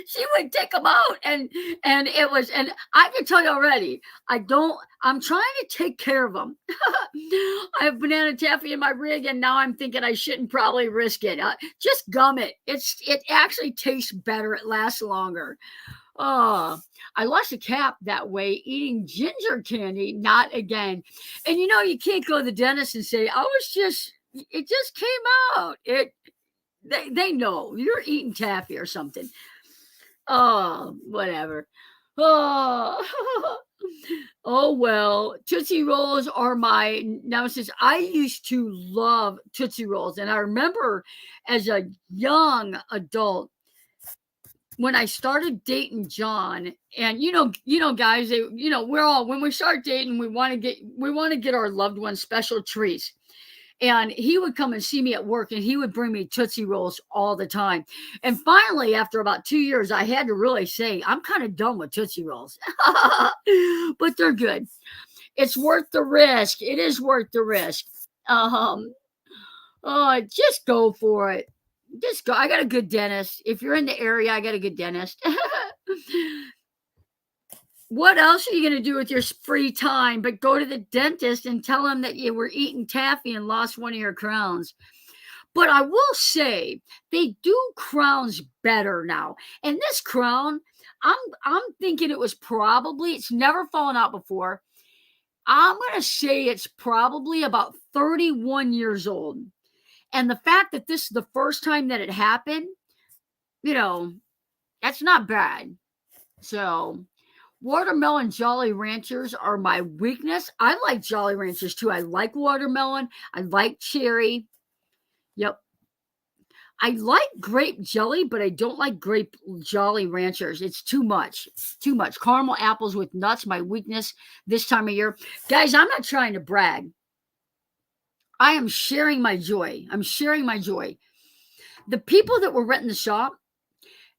She would take them out, and I can tell you already, I'm trying to take care of them. I have banana taffy in my rig, and now I'm thinking I shouldn't probably risk it. Just gum it. It actually tastes better. It lasts longer. Oh, I lost a cap that way eating ginger candy. Not again. And you can't go to the dentist and say, it just came out. They know you're eating taffy or something. Oh, whatever. Oh, oh well. Tootsie Rolls are my nemesis. I used to love Tootsie Rolls, and I remember as a young adult when I started dating John, and guys, we're all when we start dating, we want to get our loved ones special treats. And he would come and see me at work and he would bring me Tootsie Rolls all the time. And finally, after about 2 years, I had to really say, I'm kind of done with Tootsie Rolls. But they're good. It's worth the risk. It is worth the risk. Um, just go for it. Just go. I got a good dentist. If you're in the area, I got a good dentist. What else are you going to do with your free time but go to the dentist and tell him that you were eating taffy and lost one of your crowns? But I will say they do crowns better now. And this crown, I'm thinking it's never fallen out before. I'm going to say it's probably about 31 years old. And the fact that this is the first time that it happened, that's not bad. So, watermelon Jolly Ranchers are my weakness. I like Jolly Ranchers too. I like watermelon. I like cherry. Yep. I like grape jelly, but I don't like grape Jolly Ranchers. It's too much. Too much. Caramel apples with nuts, my weakness this time of year. Guys, I'm not trying to brag. I am sharing my joy. I'm sharing my joy. The people that were renting the shop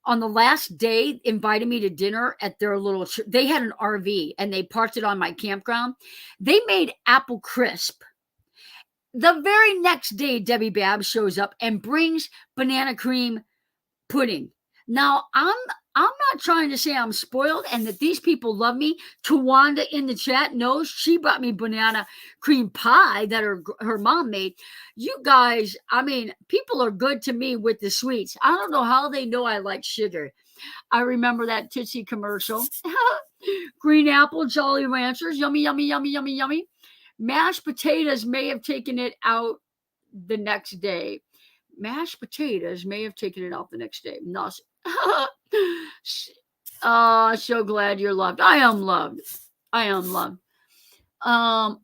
on the last day invited me to dinner at their they had an RV and they parked it on my campground. They made apple crisp. The very next day, Debbie Babb shows up and brings banana cream pudding. Now, I'm not trying to say I'm spoiled and that these people love me. Tawanda in the chat knows she brought me banana cream pie that her mom made. You guys, people are good to me with the sweets. I don't know how they know I like sugar. I remember that Tootsie commercial. Green apple, Jolly Ranchers, yummy, yummy, yummy, yummy, yummy. Mashed potatoes may have taken it out the next day. Mashed potatoes may have taken it out the next day. No. So glad you're loved. I am loved. I am loved. All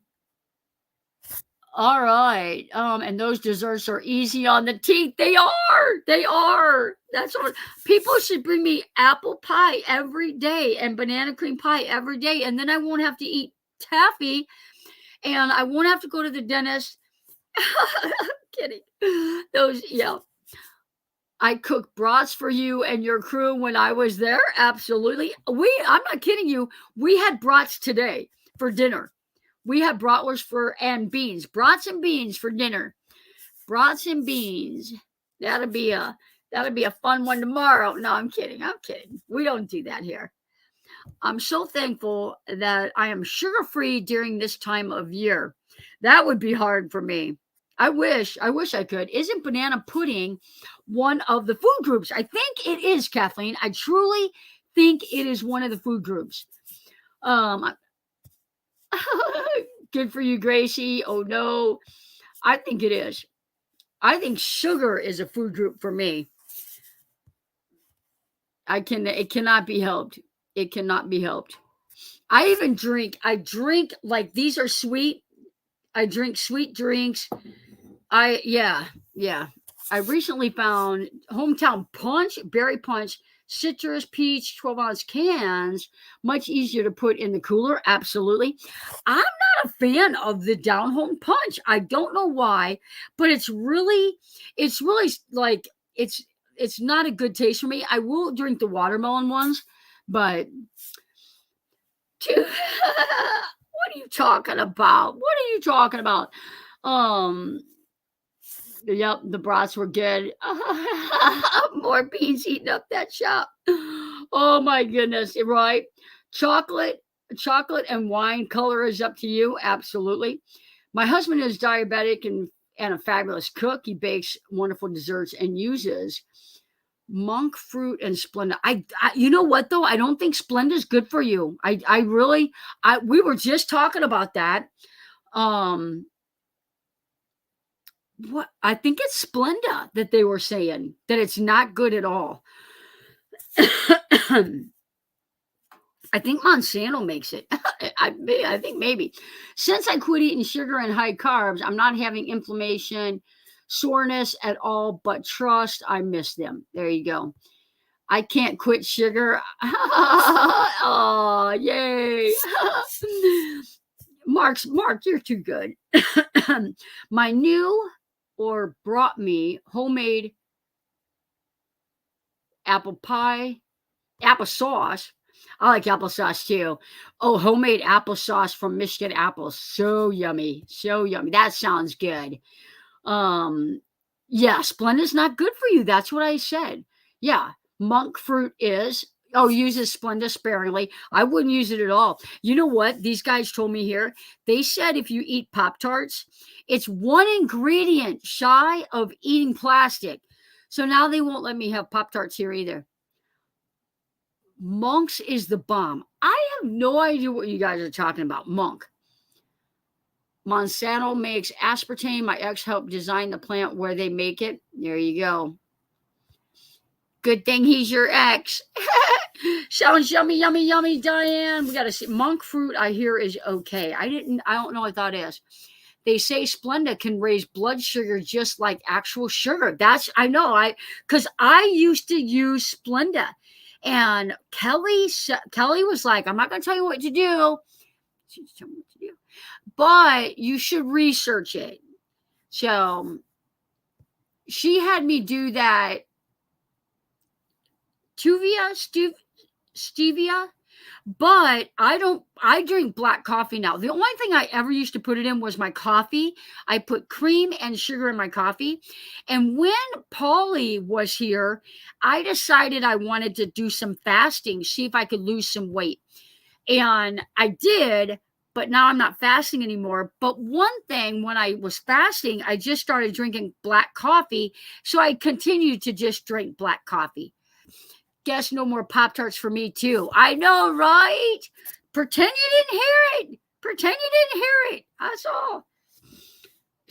right. And those desserts are easy on the teeth. They are. They are. That's what people should bring me apple pie every day and banana cream pie every day. And then I won't have to eat taffy and I won't have to go to the dentist. Kidding. I cooked brats for you and your crew when I was there. Absolutely. I'm not kidding you. We had brats today for dinner. We had bratwurst and beans. Brats and beans for dinner. Brats and beans. That'll be a fun one tomorrow. No, I'm kidding. We don't do that here. I'm so thankful that I am sugar-free during this time of year. That would be hard for me. I wish I could. Isn't banana pudding one of the food groups? I think it is, Kathleen. I truly think it is one of the food groups. Good for you, Gracie. Oh no. I think it is. I think sugar is a food group for me. It cannot be helped. It cannot be helped. I drink like these are sweet. I drink sweet drinks. Yeah. I recently found Hometown Punch, Berry Punch, citrus, peach, 12-ounce cans, much easier to put in the cooler. Absolutely. I'm not a fan of the Down Home Punch. I don't know why, but it's really like, it's not a good taste for me. I will drink the watermelon ones, but what are you talking about? Yep, the brats were good. More beans eating up that shop. Oh my goodness, right? Chocolate and wine color is up to you. Absolutely. My husband is diabetic and a fabulous cook. He bakes wonderful desserts and uses monk fruit and Splenda. I you know what though? I don't think Splenda is good for you. We were just talking about that. What? I think it's Splenda that they were saying that it's not good at all. I think Monsanto makes it. I think maybe. Since I quit eating sugar and high carbs, I'm not having inflammation, soreness at all, but trust I miss them. There you go. I can't quit sugar. Oh, yay. Mark, you're too good. My new or brought me homemade apple pie, applesauce. I like applesauce too. Oh, homemade applesauce from Michigan apples. So yummy. So yummy. That sounds good. Um, yeah, Splenda's not good for you. That's what I said. Yeah, monk fruit is. Oh, uses Splenda sparingly. I wouldn't use it at all. You know what? These guys told me here. They said if you eat Pop Tarts, it's one ingredient shy of eating plastic. So now they won't let me have Pop Tarts here either. Monk's is the bomb. I have no idea what you guys are talking about. Monk. Monsanto makes aspartame. My ex helped design the plant where they make it. There you go. Good thing he's your ex. Sounds yummy, yummy, yummy, Diane. We got to see. Monk fruit, I hear, is okay. I don't know what that is. They say Splenda can raise blood sugar just like actual sugar. I know. Because I used to use Splenda. And Kelly was like, I'm not going to tell you what to do. She's telling me what to do. But you should research it. So she had me do that stevia, but I drink black coffee now. The only thing I ever used to put it in was my coffee. I put cream and sugar in my coffee. And when Polly was here, I decided I wanted to do some fasting, see if I could lose some weight. And I did, but now I'm not fasting anymore. But one thing, when I was fasting, I just started drinking black coffee. So I continued to just drink black coffee. Guess no more Pop-Tarts for me, too. I know, right? Pretend you didn't hear it. Pretend you didn't hear it. That's all.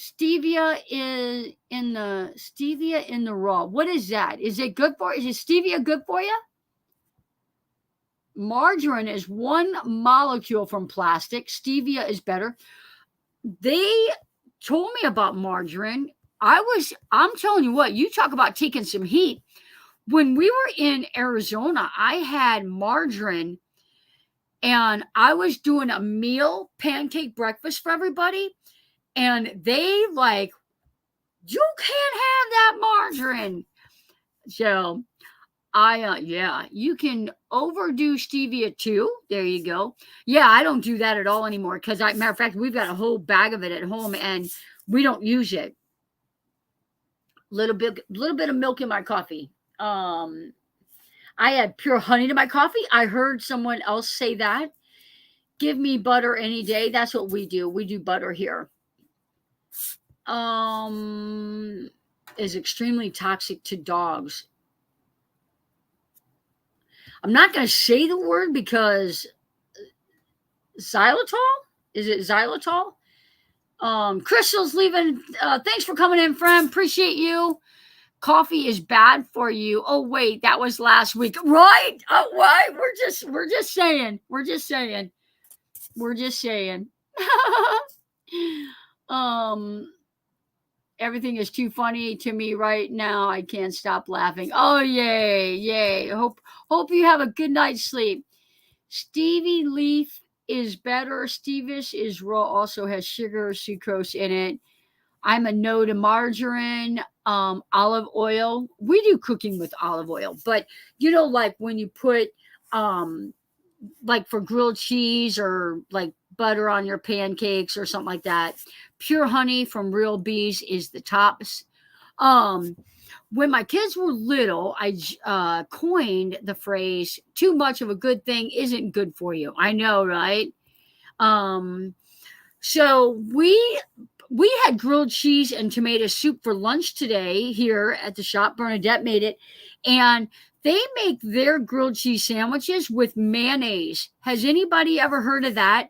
Stevia in the raw. What is that? Is it good for? Is stevia good for you? Margarine is one molecule from plastic. Stevia is better. They told me about margarine. I'm telling you what, you talk about taking some heat. When we were in Arizona, I had margarine and I was doing a meal pancake breakfast for everybody. And they like, you can't have that margarine. So yeah, you can overdo stevia too. There you go. Yeah, I don't do that at all anymore because, matter of fact, we've got a whole bag of it at home and we don't use it. Little bit of milk in my coffee. I add pure honey to my coffee. I heard someone else say that. Give me butter any day. That's what we do. We do butter here. Is extremely toxic to dogs. I'm not going to say the word because xylitol? Is it xylitol? Crystal's leaving. Thanks for coming in, friend. Appreciate you. Coffee is bad for you. Oh, wait, that was last week. Right? Oh, what? We're just saying. We're just saying. We're just saying. Everything is too funny to me right now. I can't stop laughing. Oh, yay. Hope you have a good night's sleep. Stevie leaf is better. Stevish is raw, also has sugar, sucrose in it. I'm a no to margarine, olive oil. We do cooking with olive oil, but like when you put, like for grilled cheese or like butter on your pancakes or something like that, pure honey from real bees is the tops. When my kids were little, I coined the phrase, too much of a good thing isn't good for you. I know, right? So we had grilled cheese and tomato soup for lunch today here at the shop. Bernadette made it. And they make their grilled cheese sandwiches with mayonnaise. Has anybody ever heard of that?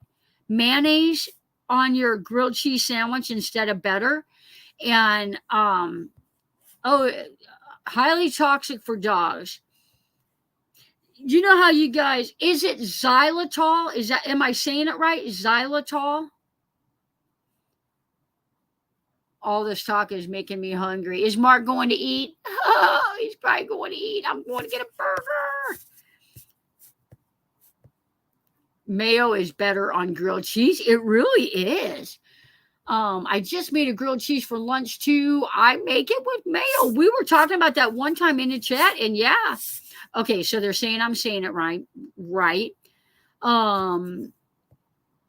Mayonnaise on your grilled cheese sandwich instead of butter. And oh, highly toxic for dogs. You know how you guys, is it xylitol? Is that, am I saying it right? Xylitol? All this talk is making me hungry. Is Mark going to eat? Oh, he's probably going to eat. I'm going to get a burger. Mayo is better on grilled cheese. It really is. I just made a grilled cheese for lunch too. I make it with mayo. We were talking about that one time in the chat, and yeah. Okay, so they're saying I'm saying it right. Right. Um,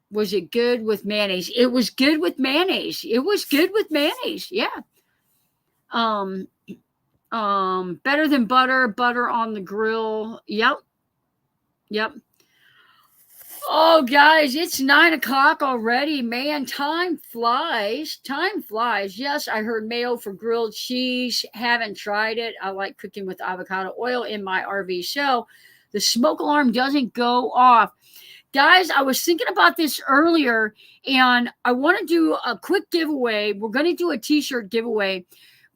was it good with mayonnaise? It was good with mayonnaise. It was good with mayonnaise. Yeah. Um, better than butter. Butter on the grill. Yep. Yep. Oh, guys, it's 9 o'clock already. Man, time flies. Time flies. Yes, I heard mayo for grilled cheese. Haven't tried it. I like cooking with avocado oil in my RV. So the smoke alarm doesn't go off. Guys, I was thinking about this earlier, and I want to do a quick giveaway. We're going to do a t-shirt giveaway.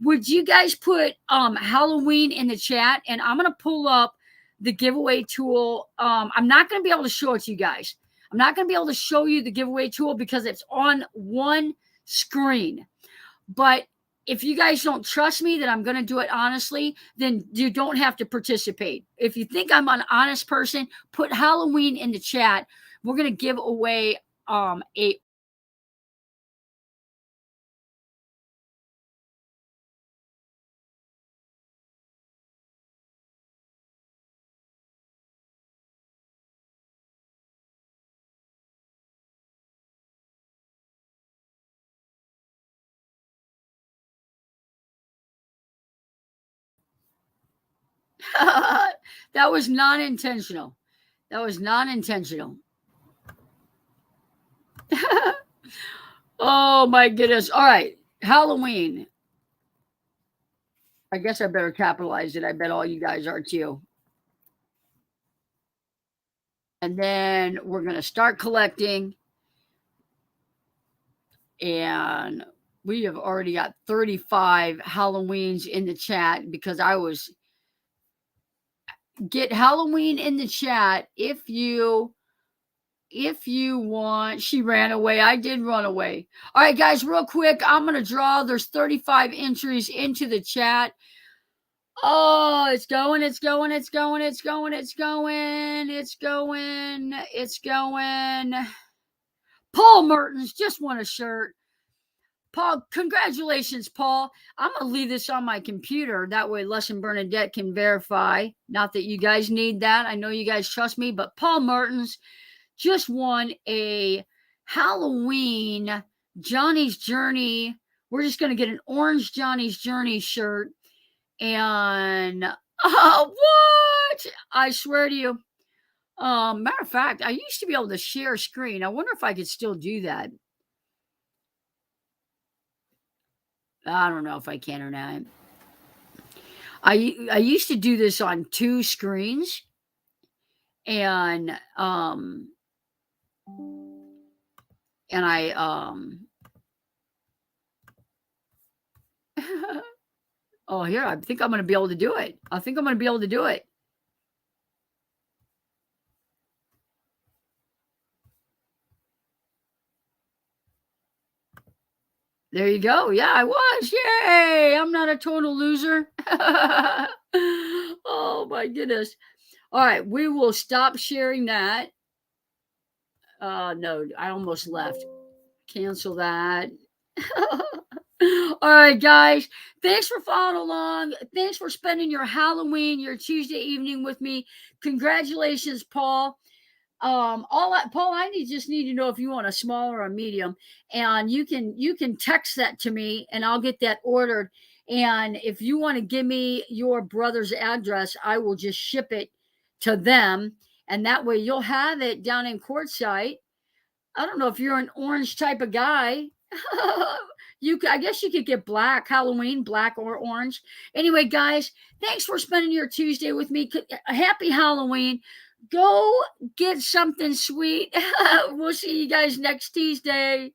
Would you guys put Halloween in the chat? And I'm going to pull up the giveaway tool. I'm not going to be able to show it to you guys. I'm not going to be able to show you the giveaway tool because it's on one screen. But if you guys don't trust me that I'm going to do it honestly, then you don't have to participate. If you think I'm an honest person, put Halloween in the chat. We're going to give away a that was non-intentional. That was non-intentional. Oh my goodness. All right. Halloween. I guess I better capitalize it. I bet all you guys are too. And then we're going to start collecting. And we have already got 35 Halloweens in the chat because I was get Halloween in the chat if you want. She ran away. I did run away. All right, guys, real quick, I'm going to draw. There's 35 entries into the chat. Oh, it's going, it's going, it's going, it's going, it's going, it's going, it's going. Paul Mertens just won a shirt. Paul, congratulations, Paul. I'm going to leave this on my computer. That way Les and Bernadette can verify. Not that you guys need that. I know you guys trust me, but Paul Mertens just won a Halloween Johnny's Journey. We're just going to get an orange Johnny's Journey shirt. And what? I swear to you. Matter of fact, I used to be able to share screen. I wonder if I could still do that. I don't know if I can or not. I used to do this on 2 screens, and I oh, here, I think I'm going to be able to do it. I think I'm going to be able to do it. There you go. Yeah, I was. Yay! I'm not a total loser. Oh my goodness. All right, we will stop sharing that. No, I almost left. Cancel that. All right, guys. Thanks for following along. Thanks for spending your Halloween, your Tuesday evening with me. Congratulations, Paul. Paul, I just need to know if you want a small or a medium, and you can text that to me, and I'll get that ordered. And if you want to give me your brother's address, I will just ship it to them, and that way you'll have it down in Quartzsite. I don't know if you're an orange type of guy. I guess you could get black Halloween, black or orange. Anyway, guys, thanks for spending your Tuesday with me. Happy Halloween. Go get something sweet. We'll see you guys next Tuesday.